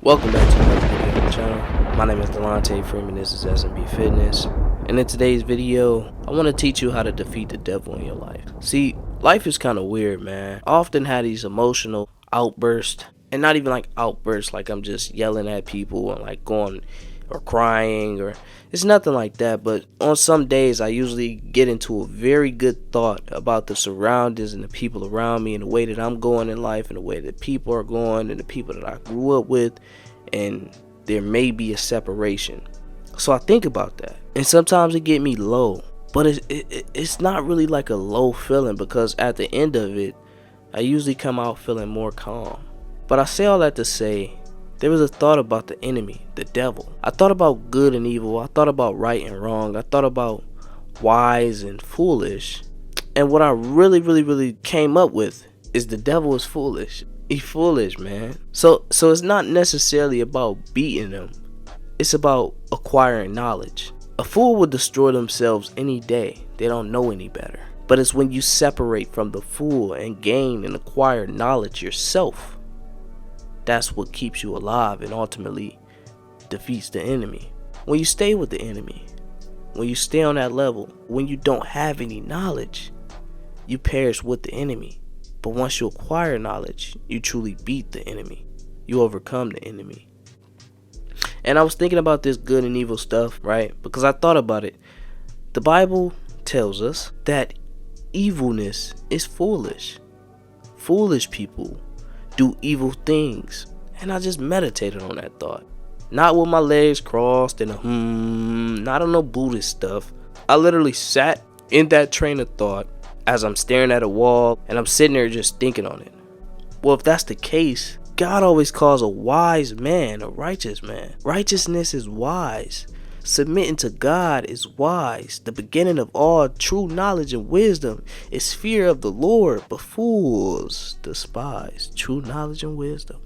Welcome back to another video on the channel. My name is Delonte Freeman. This is S.M.B Fitness. And in today's video, I want to teach you how to defeat the devil in your life. See, life is kind of weird, man. I often have these emotional outbursts, and not even like outbursts like I'm just yelling at people and like going or crying, or it's nothing like that. But on some days, I usually get into a very good thought about the surroundings and the people around me and the way that I'm going in life and the way that people are going and the people that I grew up with, and there may be a separation. So I think about that, and sometimes it get me low, but it's not really like a low feeling, because at the end of it, I usually come out feeling more calm. But I say all that to say, there was a thought about the enemy, the devil. I thought about good and evil. I thought about right and wrong. I thought about wise and foolish. And what I really came up with is the devil is foolish. He's foolish, man. So it's not necessarily about beating him. It's about acquiring knowledge. A fool would destroy themselves any day. They don't know any better. But it's when you separate from the fool and gain and acquire knowledge yourself, that's what keeps you alive and ultimately defeats the enemy. When you stay with the enemy, when you stay on that level, when you don't have any knowledge, you perish with the enemy. But once you acquire knowledge, you truly beat the enemy. You overcome the enemy. And I was thinking about this good and evil stuff, right? Because I thought about it. The Bible tells us that evilness is foolish. Foolish people do evil things. And I just meditated on that thought. Not with my legs crossed and not on no Buddhist stuff. I literally sat in that train of thought as I'm staring at a wall, and I'm sitting there just thinking on it. Well, if that's the case, God always calls a wise man a righteous man. Righteousness is wise. Submitting to God is wise. The beginning of all true knowledge and wisdom is fear of the Lord, but fools despise true knowledge and wisdom.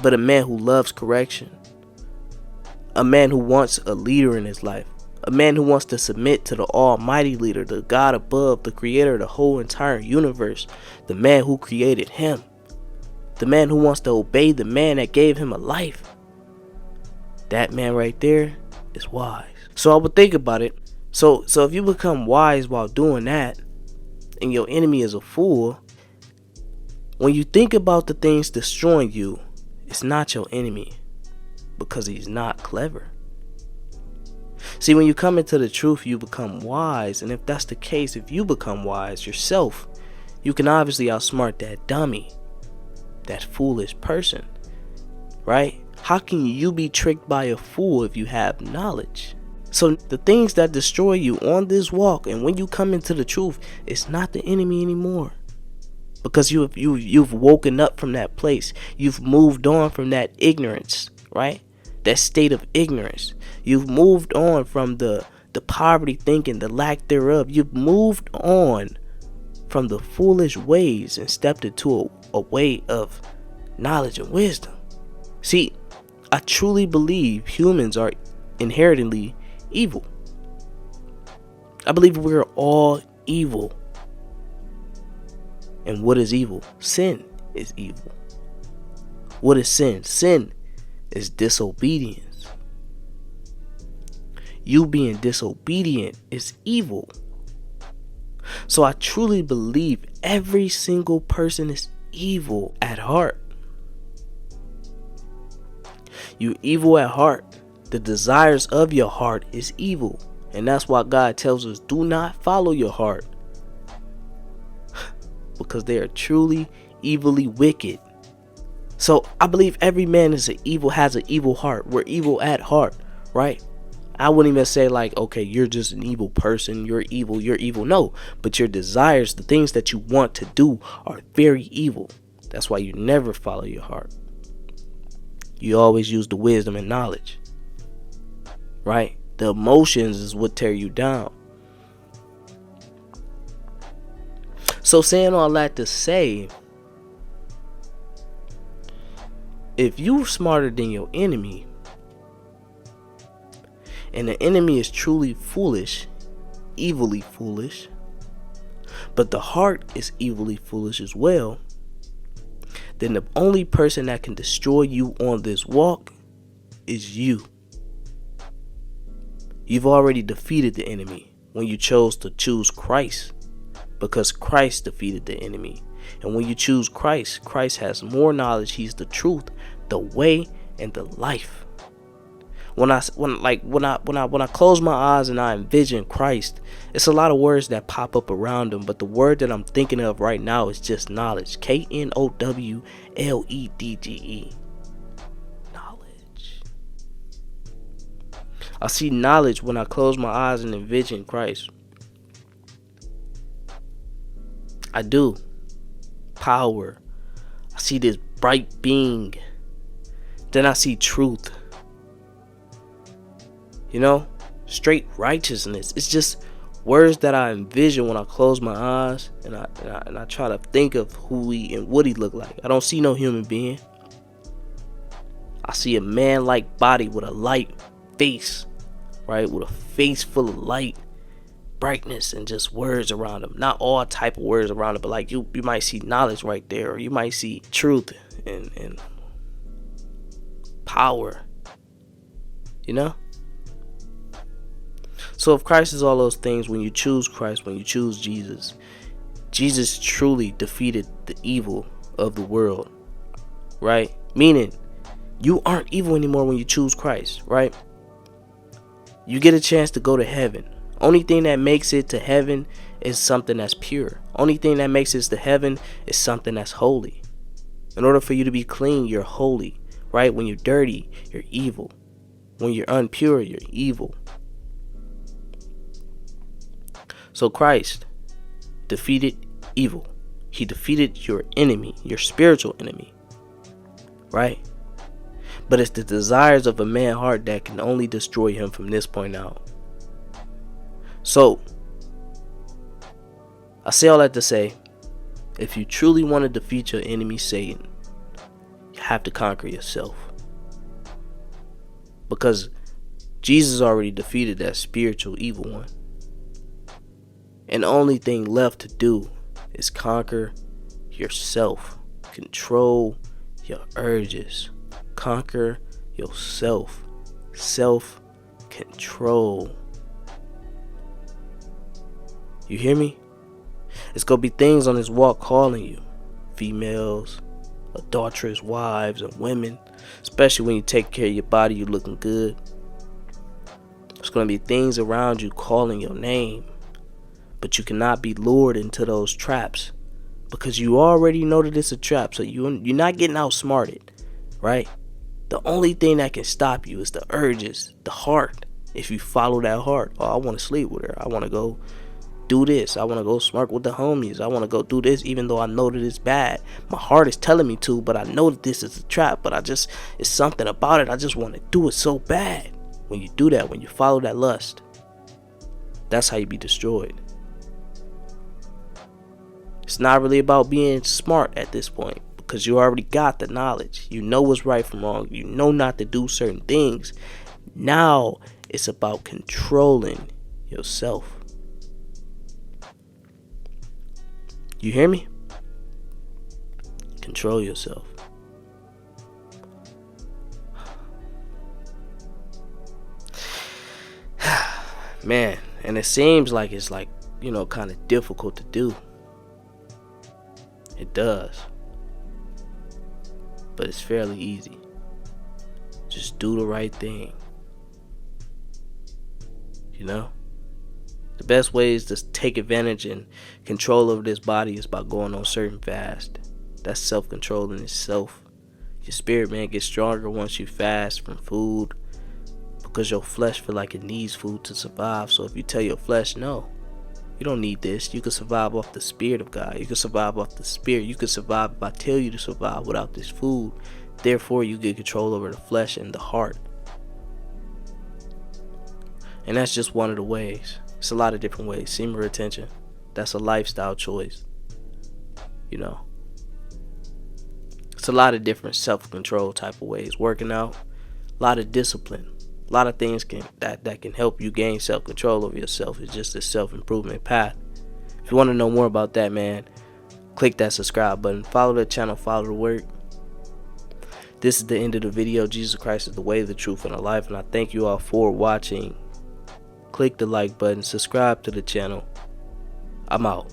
But a man who loves correction, a man who wants a leader in his life, a man who wants to submit to the almighty leader, the God above, the creator of the whole entire universe, the man who created him, the man who wants to obey the man that gave him a life, that man right there is wise. So I would think about it. So if you become wise while doing that, and your enemy is a fool, when you think about the things destroying you, it's not your enemy, because he's not clever. See, when you come into the truth, you become wise. And if that's the case, if you become wise yourself, you can obviously outsmart that dummy, that foolish person, right? How can you be tricked by a fool if you have knowledge? So the things that destroy you on this walk, and when you come into the truth, it's not the enemy anymore, because you've woken up from that place. You've moved on from that ignorance, right? That state of ignorance. You've moved on from the poverty thinking, the lack thereof. You've moved on from the foolish ways and stepped into a way of knowledge and wisdom. See, I truly believe humans are inherently evil. I believe we're all evil. And what is evil? Sin is evil. What is sin? Sin is disobedience. You being disobedient is evil. So I truly believe every single person is evil at heart. You're evil at heart. The desires of your heart is evil. And that's why God tells us, do not follow your heart, because they are truly evilly wicked. So I believe every man has an evil heart. We're evil at heart, right? I wouldn't even say like, okay, you're just an evil person, you're evil. No, but your desires, the things that you want to do, are very evil. That's why you never follow your heart. You always use the wisdom and knowledge, right? The emotions is what tear you down. So saying all that to say, if you're smarter than your enemy, and the enemy is truly foolish, evilly foolish, but the heart is evilly foolish as well, then the only person that can destroy you on this walk is you. You've already defeated the enemy when you chose to choose Christ, because Christ defeated the enemy. And when you choose Christ, Christ has more knowledge. He's the truth, the way, and the life. When I close my eyes and I envision Christ, it's a lot of words that pop up around him, but the word that I'm thinking of right now is just knowledge. KNOWLEDGE. Knowledge. I see knowledge when I close my eyes and envision Christ. I do. Power. I see this bright being. Then I see truth. You know, straight righteousness. It's just words that I envision when I close my eyes and I try to think of who he and what he looked like. I don't see no human being. I see a man-like body with a light face, right? With a face full of light, brightness, and just words around him. Not all type of words around him, but like you might see knowledge right there, or you might see truth and power. You know? So if Christ is all those things, when you choose Christ, when you choose Jesus, Jesus truly defeated the evil of the world, right? Meaning, you aren't evil anymore when you choose Christ, right? You get a chance to go to heaven. Only thing that makes it to heaven is something that's pure. Only thing that makes it to heaven is something that's holy. In order for you to be clean, you're holy, right? When you're dirty, you're evil. When you're impure, you're evil. So Christ defeated evil. He defeated your enemy, your spiritual enemy, right? But it's the desires of a man's heart that can only destroy him from this point out. So I say all that to say, if you truly want to defeat your enemy, Satan, you have to conquer yourself. Because Jesus already defeated that spiritual evil one. And the only thing left to do is conquer yourself. Control your urges. Conquer yourself. Self-control. You hear me? It's going to be things on this walk calling you. Females, adulterous wives, and women. Especially when you take care of your body, you looking good. There's going to be things around you calling your name. But you cannot be lured into those traps, because you already know that it's a trap. So you're not getting outsmarted, right? The only thing that can stop you is the urges, the heart. If you follow that heart, oh, I want to sleep with her. I want to go do this. I want to go smoke with the homies. I want to go do this, even though I know that it's bad. My heart is telling me to, but I know that this is a trap. But it's something about it. I just want to do it so bad. When you do that, when you follow that lust, that's how you be destroyed. It's not really about being smart at this point, because you already got the knowledge. You know what's right from wrong. You know not to do certain things. Now it's about controlling yourself. You hear me? Control yourself. Man, and it seems like it's kind of difficult to do. It does. But it's fairly easy. Just do the right thing. You know? The best ways to take advantage and control over this body is by going on certain fast. That's self-control in itself. Your spirit, man, gets stronger once you fast from food, because your flesh feel like it needs food to survive. So if you tell your flesh, no, you don't need this. You can survive off the Spirit of God. You can survive off the Spirit. You can survive if I tell you to survive without this food. Therefore, you get control over the flesh and the heart. And that's just one of the ways. It's a lot of different ways. Semen retention. That's a lifestyle choice. You know. It's a lot of different self-control type of ways. Working out. A lot of discipline. A lot of things that can help you gain self-control over yourself. It's just a self-improvement path. If you want to know more about that, man, click that subscribe button. Follow the channel, follow the work. This is the end of the video. Jesus Christ is the way, the truth, and the life. And I thank you all for watching. Click the like button. Subscribe to the channel. I'm out.